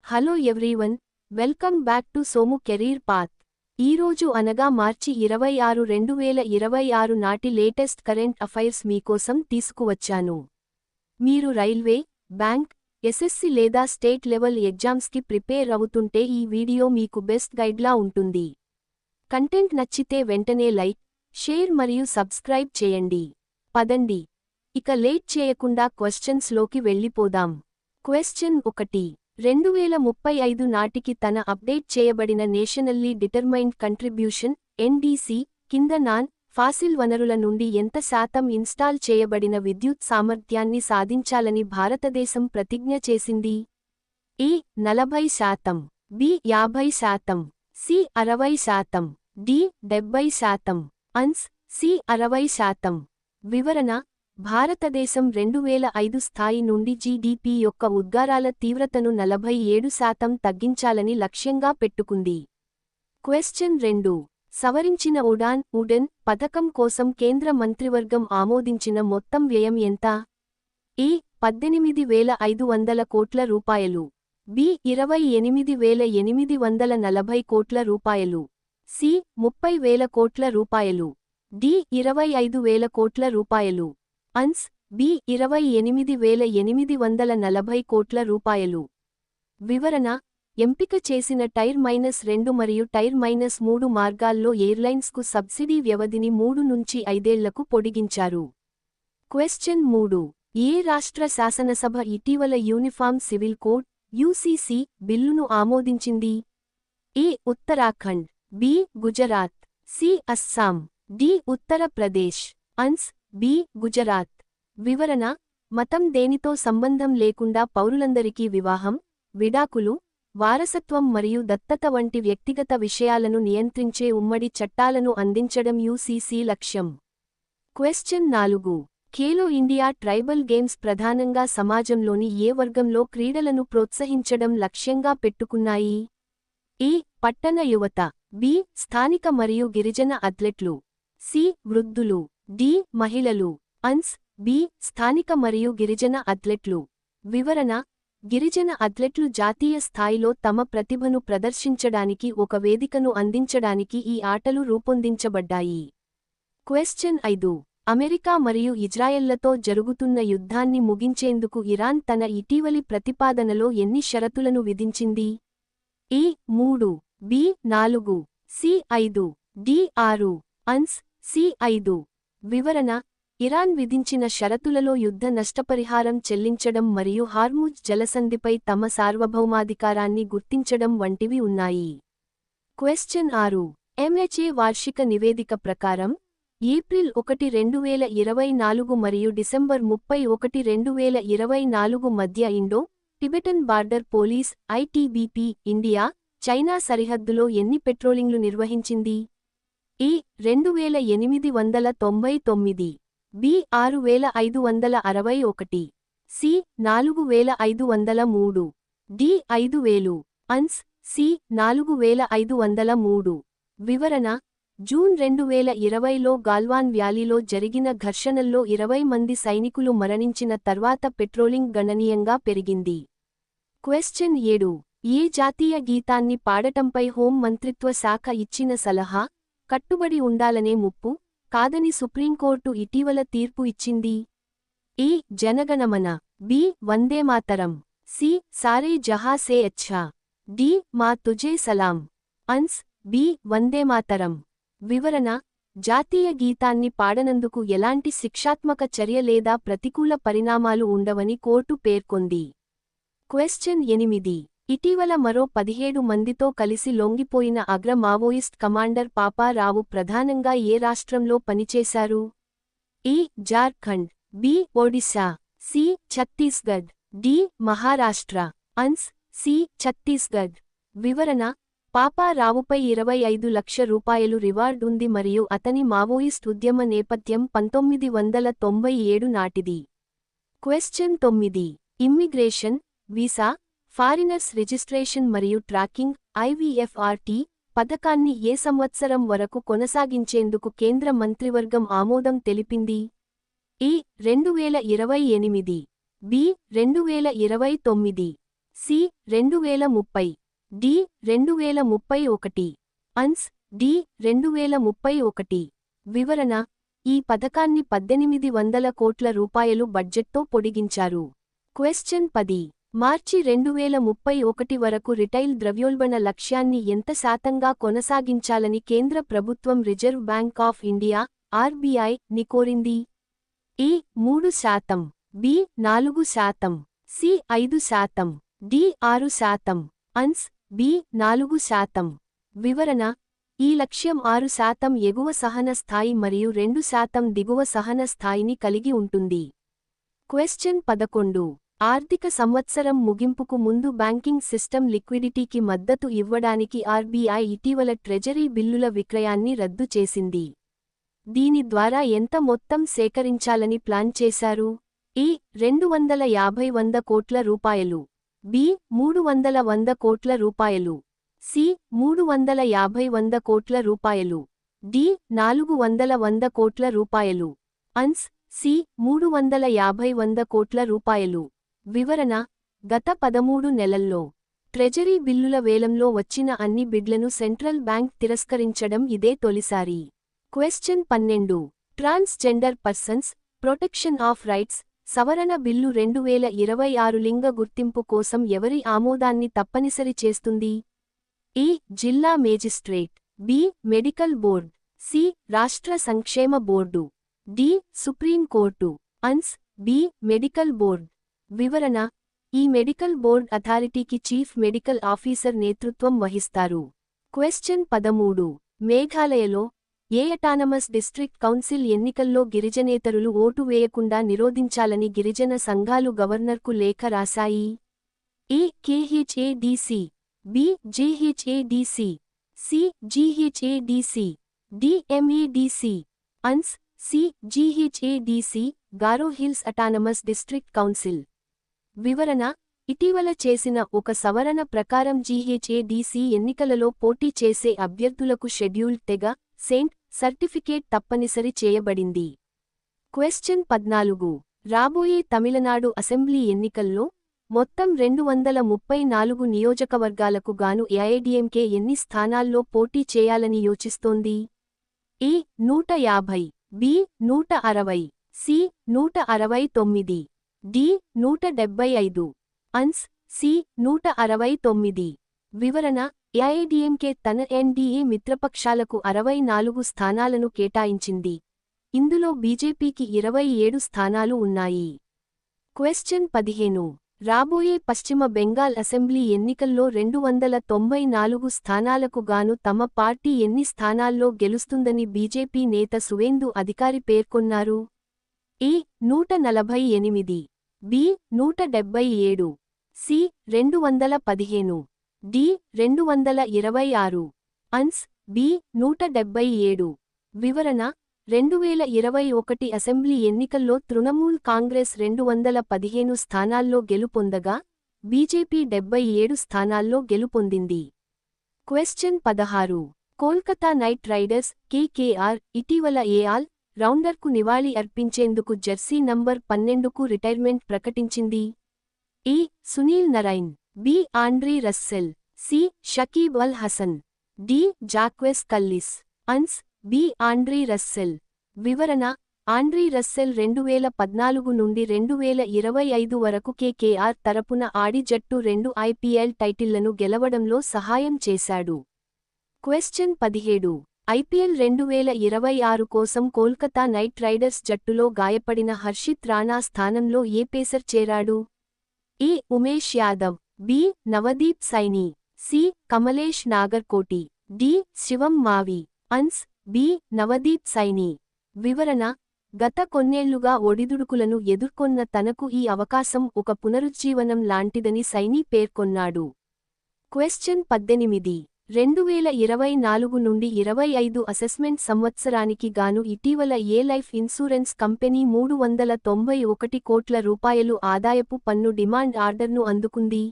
Hello everyone, welcome back to Somu career path. ఈరోజు అనగా మార్చి 26, 2026 నాటి లేటెస్ట్ కరెంట్ అఫైర్స్ మీకోసం తీసుకువచ్చాను. మీరు రైల్వే, బ్యాంక్, ఎస్ఎస్సి లేదా స్టేట్ లెవెల్ ఎగ్జామ్స్కి ప్రిపేర్ అవుతుంటే ఈ వీడియో మీకు బెస్ట్ గైడ్లా ఉంటుంది. కంటెంట్ నచ్చితే వెంటనే లైక్, షేర్ మరియు సబ్స్క్రైబ్ చేయండి. పదండి, ఇక లేట్ చేయకుండా క్వశ్చన్స్లోకి వెళ్ళిపోదాం. క్వశ్చన్ 1. 2035 నాటికి తన అప్డేట్ చేయబడిన నేషనల్లీ డిటర్మైన్డ్ కంట్రిబ్యూషన్ (ఎన్డీసీ) కింద నాన్ ఫాసిల్ వనరుల నుండి ఎంత శాతం ఇన్స్టాల్ చేయబడిన విద్యుత్ సామర్థ్యాన్ని సాధించాలని భారతదేశం ప్రతిజ్ఞ చేసింది? A 40%, B 50%, C 60%, D 70%. Ans C 60%. వివరణ: భారతదేశం 2005 స్థాయి నుండి జీడీపీ యొక్క ఉద్గారాల తీవ్రతను 47% తగ్గించాలని లక్ష్యంగా పెట్టుకుంది. క్వశ్చన్ 2. సవరించిన ఉడాన్ పథకం కోసం కేంద్ర మంత్రివర్గం ఆమోదించిన మొత్తం వ్యయం ఎంత? ఏ 18,500 కోట్ల రూపాయలు, బి 28,840 కోట్ల రూపాయలు, సి 30,000 కోట్ల రూపాయలు, డి 25,000 కోట్ల రూపాయలు. ఆన్స్ బి 28,840 కోట్ల రూపాయలు. వివరణ: ఎంపిక చేసిన టైర్ -2 మరియు టైర్ -3 మార్గాల్లో ఎయిర్లైన్స్కు సబ్సిడీ వ్యవధిని 3 నుంచి 5 ఏళ్లకు పొడిగించారు. క్వశ్చన్ 3. ఏ రాష్ట్ర శాసనసభ ఇటీవల యూనిఫామ్ సివిల్ కోడ్ (యూసీసీ) బిల్లును ఆమోదించింది? A Uttarakhand, B Gujarat, C Assam, D Uttar Pradesh. Ans B Gujarat. వివరణ: మతం దేనితో సంబంధం లేకుండా పౌరులందరికీ వివాహం, విడాకులు, వారసత్వం మరియు దత్తత వంటి వ్యక్తిగత విషయాలను నియంత్రించే ఉమ్మడి చట్టాలను అందించడం యూసీసీ లక్ష్యం. Question 4. Khelo India tribal games ప్రధానంగా సమాజంలోని ఏ వర్గంలో క్రీడలను ప్రోత్సహించడం లక్ష్యంగా పెట్టుకున్నాయి? ఏ పట్టణ యువత, బి స్థానిక మరియు గిరిజన అథ్లెట్లు, సి వృద్ధులు, డి మహిళలు. ఆన్స్ బి స్థానిక మరియు గిరిజన అథ్లెట్లు. వివరణ: గిరిజన అథ్లెట్లు జాతీయ స్థాయిలో తమ ప్రతిభను ప్రదర్శించడానికి ఒక వేదికను అందించడానికి ఈ ఆటలు రూపొందించబడ్డాయి. క్వశ్చన్ 5. అమెరికా మరియు ఇజ్రాయెల్లతో జరుగుతున్న యుద్ధాన్ని ముగించేందుకు ఇరాన్ తన ఇటీవలి ప్రతిపాదనలో ఎన్ని షరతులను విధించింది? A 3, B 4, C 5, D 6. Ans C 5. వివరణ: ఇరాన్ విధించిన షరతులలో యుద్ధ నష్టపరిహారం చెల్లించడం మరియు హార్ముజ్ జలసంధిపై తమ సార్వభౌమాధికారాన్ని గుర్తించడం వంటివి ఉన్నాయి. క్వశ్చన్ 6. ఎంహెచ్ఏ వార్షిక నివేదిక ప్రకారం ఏప్రిల్ 1, 2024 మరియు డిసెంబర్ 31, 2024 మధ్య Indo Tibetan border police (ITBP) India, China సరిహద్దులో ఎన్ని పెట్రోలింగ్లు నిర్వహించింది? A 2,899, B 6,561, C 4,503, D 5,000. Ans C 4,503. వివరణ: జూన్ 2020లో గాల్వాన్ వ్యాలీలో జరిగిన ఘర్షణల్లో 20 మంది సైనికులు మరణించిన తర్వాత పెట్రోలింగ్ గణనీయంగా పెరిగింది. క్వశ్చన్ 7. ఏ జాతీయ గీతాన్ని పాడటంపై హోం మంత్రిత్వ శాఖ ఇచ్చిన సలహా కట్టుబడి ఉండాలనే ముప్పు కాదని సుప్రీంకోర్టు ఇటీవల తీర్పు ఇచ్చింది? A Jana Gana Mana, B Vande Mataram, C Saare Jahan Se Achha, D Maa Tujhe Salaam. Ans B Vande Mataram. వివరణ: జాతీయ గీతాన్ని పాడనందుకు ఎలాంటి శిక్షాత్మక చర్య లేదా ప్రతికూల పరిణామాలు ఉండవని కోర్టు పేర్కొంది. క్వశ్చన్ 8. ఇటీవల మరో 17 మందితో కలిసి లొంగిపోయిన అగ్ర మావోయిస్ట్ కమాండర్ పాపారావు ప్రధానంగా ఏ రాష్ట్రంలో పనిచేశారు? A Jharkhand, B Odisha, C Chhattisgarh, D Maharashtra. Ans C Chhattisgarh. వివరణ: పాపారావుపై 25 లక్షల రూపాయలు రివార్డ్ ఉంది మరియు అతని మావోయిస్ట్ ఉద్యమ నేపథ్యం 1997 నాటిది. Question 9. Immigration, visa, foreigners registration మరియు ట్రాకింగ్ (ఐవీఎఫ్ఆర్టీ) పథకాన్ని ఏ సంవత్సరం వరకు కొనసాగించేందుకు కేంద్ర మంత్రివర్గం ఆమోదం తెలిపింది? ఏ 2028, బి 2029, సి 2030, డి 2031, అన్స్ డి 2031. వివరణ: ఈ పథకాన్ని 1800 కోట్ల రూపాయలు బడ్జెట్తో పొడిగించారు. క్వశ్చన్ 10. మార్చి 2031 వరకు రిటైల్ ద్రవ్యోల్బణ లక్ష్యాన్ని ఎంత శాతంగా కొనసాగించాలని కేంద్ర ప్రభుత్వం reserve bank of India (RBI) ని కోరింది? ఏ 3%, బి 4%, సి 5%, డి 6%, అన్స్ బి 4%. వివరణ: ఈ లక్ష్యం 6% ఎగువ సహన స్థాయి మరియు 2% దిగువ సహన స్థాయిని కలిగి ఉంటుంది. క్వశ్చన్ 11. ఆర్థిక సంవత్సరం ముగింపుకు ముందు బ్యాంకింగ్ సిస్టమ్ లిక్విడిటీకి మద్దతు ఇవ్వడానికి ఆర్బీఐ ఇటీవల ట్రెజరీ బిల్లుల విక్రయాన్ని రద్దు చేసింది. దీని ద్వారా ఎంత మొత్తం సేకరించాలని ప్లాన్ చేశారు? ఏ 250 కోట్ల రూపాయలు, బి 300 కోట్ల రూపాయలు, సి 350 కోట్ల రూపాయలు, డి 400 కోట్ల రూపాయలు, అన్స్ సి 350 కోట్ల రూపాయలు. వివరణ: గత 13 నెలల్లో ట్రెజరీ బిల్లుల వేలంలో వచ్చిన అన్ని బిడ్లను సెంట్రల్ బ్యాంక్ తిరస్కరించడం ఇదే తొలిసారి. Question 12. Transgender persons protection of rights సవరణ బిల్లు 2026 లింగ గుర్తింపు కోసం ఎవరి ఆమోదాన్ని తప్పనిసరి చేస్తుంది? ఏ జిల్లా magistrate, B medical board, C రాష్ట్ర సంక్షేమ board, D supreme court, ans B medical board. వివరణ: ఈ మెడికల్ బోర్డ్ అథారిటీకి చీఫ్ మెడికల్ ఆఫీసర్ నేతృత్వం వహిస్తారు. క్వశ్చన్ 13. మేఘాలయలో ఏ అటానమస్ డిస్ట్రిక్ట్ కౌన్సిల్ ఎన్నికల్లో గిరిజనేతరులు ఓటు వేయకుండా నిరోధించాలని గిరిజన సంఘాలు గవర్నర్కు లేఖ రాశాయి? A KHADC, B JHADC, C GHADC, D MADC, ans C GHADC Garo hills autonomous district council. వివరణ: ఇటీవల చేసిన ఒక సవరణ ప్రకారం జీహెచ్ఏడిసి ఎన్నికలలో పోటీ చేసే అభ్యర్థులకు షెడ్యూల్డ్ తెగ సెయింట్ సర్టిఫికేట్ తప్పనిసరి చేయబడింది. క్వశ్చన్ 14. రాబోయే తమిళనాడు అసెంబ్లీ ఎన్నికల్లో మొత్తం 234 నియోజకవర్గాలకు గాను ఏఐడీఎంకే ఎన్ని స్థానాల్లో పోటీ చేయాలని యోచిస్తోంది? ఏ 150, బి 160, సి 169, డి 175, అన్స్ సి 169. వివరణ: ఏఐడీఎంకే తన ఎన్డీఏ మిత్రపక్షాలకు 64 స్థానాలను కేటాయించింది. ఇందులో బీజేపీకి 27 స్థానాలు ఉన్నాయి. క్వశ్చన్ 15. రాబోయే పశ్చిమ బెంగాల్ అసెంబ్లీ ఎన్నికల్లో 294 స్థానాలకు గాను తమ పార్టీ ఎన్ని స్థానాల్లో గెలుస్తుందని బీజేపీ నేత సువేందు అధికారి పేర్కొన్నారు? ఏ 148, బి 177, సి 215, డి 226, అన్స్ బి 177. వివరణ: 2021 అసెంబ్లీ ఎన్నికల్లో తృణమూల్ కాంగ్రెస్ 215 స్థానాల్లో గెలుపొందగా బీజేపీ 77 స్థానాల్లో గెలుపొందింది. Question 16. Kolkata knight riders KKR ఇటీవల ఏ ఆల్ రౌండర్కు నివాళి అర్పించేందుకు జెర్సీ నంబర్ 12కు రిటైర్మెంట్ ప్రకటించింది? A Sunil Narine, B Andre Russell, C Shakib Al Hasan, D Jacques Kallis, ans B Andre Russell. వివరణ: ఆండ్రీ రస్సెల్ 2014 నుండి 2025 వరకు కేకేఆర్ తరపున ఆడి జట్టు 2 ఐపీఎల్ టైటిళ్లను గెలవడంలో సహాయం చేశాడు. క్వశ్చన్ 17. ఐపీఎల్ 2026 కోసం కోల్కతా నైట్ రైడర్స్ జట్టులో గాయపడిన హర్షిత్ రాణా స్థానంలో ఏ పేసర్ చేరాడు? A Umesh Yadav, B Navdeep Saini, C Kamlesh Nagarkoti, D Shivam Mavi, ans B Navdeep Saini. వివరణ: గత కొన్నేళ్లుగా ఒడిదుడుకులను ఎదుర్కొన్న తనకు ఈ అవకాశం ఒక పునరుజ్జీవనం లాంటిదని సైనీ పేర్కొన్నాడు. క్వశ్చన్ 18. 2024 నుండి 25 అసెస్మెంట్ సంవత్సరానికి గాను ఇటీవల ఏ లైఫ్ ఇన్సూరెన్స్ కంపెనీ 391 కోట్ల రూపాయలు ఆదాయపు పన్ను డిమాండ్ ఆర్డర్ను అందుకుంది?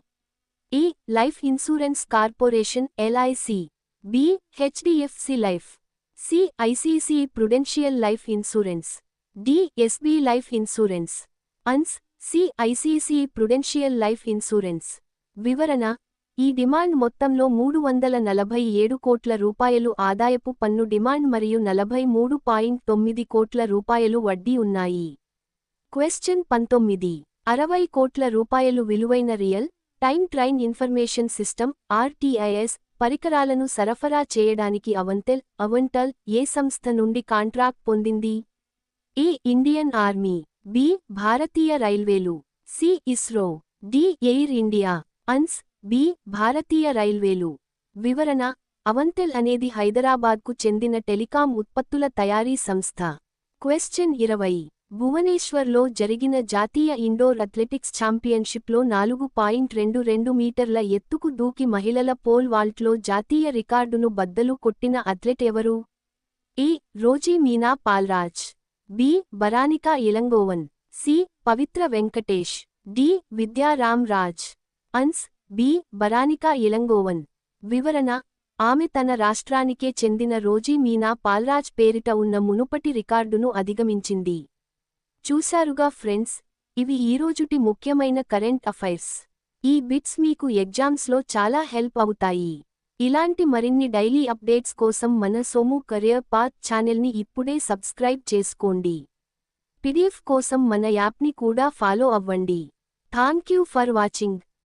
A life insurance corporation LIC, B HDFC life, C ICICI prudential life insurance, D SB life insurance, ans C ICICI prudential life insurance. వివరణ: ఈ డిమాండ్ మొత్తంలో 347 కోట్ల రూపాయలు ఆదాయపు పన్ను డిమాండ్ మరియు 43.9 కోట్ల రూపాయలు వడ్డీ ఉన్నాయి. క్వశ్చన్ 19. 60 కోట్ల రూపాయలు విలువైన real time train information system (RTIS) పరికరాలను సరఫరా చేయడానికి అవంటల్ ఏ సంస్థ నుండి కాంట్రాక్ట్ పొందింది? ఏ. Indian army, B. భారతీయ రైల్వేలు, C. ISRO, D. Air India, ans, B. భారతీయ రైల్వేలు. వివరణ: అవంటల్ అనేది హైదరాబాద్కు చెందిన టెలికాం ఉత్పత్తుల తయారీ సంస్థ. క్వశ్చన్ 20. భువనేశ్వర్లో జరిగిన జాతీయ ఇండోర్ అథ్లెటిక్స్ ఛాంపియన్షిప్లో 4.22 మీటర్ల ఎత్తుకు దూకి మహిళల పోల్ వాల్ట్లో జాతీయ రికార్డును బద్దలు కొట్టిన అథ్లెట్ ఎవరు? A. Rosy Meena Paulraj, B. Baranika Elangovan, C. Pavithra Venkatesh, D. Vidyaram Raj, ans, B. Baranika Elangovan. వివరణ: ఆమె తన రాష్ట్రానికే చెందిన రోజీ మీనా పాల్రాజ్ పేరిట ఉన్న మునుపటి రికార్డును అధిగమించింది. చూశారుగా ఫ్రెండ్స్, ఇవి ఈరోజుటి ముఖ్యమైన కరెంట్ అఫైర్స్. ఈ బిట్స్ మీకు ఎగ్జామ్స్లో చాలా హెల్ప్ అవుతాయి. ఇలాంటి మరిన్ని డైలీ అప్డేట్స్ కోసం మన సోము కెరియర్ పాత్ ఛానల్ని ఇప్పుడే సబ్స్క్రైబ్ చేసుకోండి. పీడిఎఫ్ కోసం మన యాప్ని కూడా ఫాలో అవ్వండి. Thank you for watching.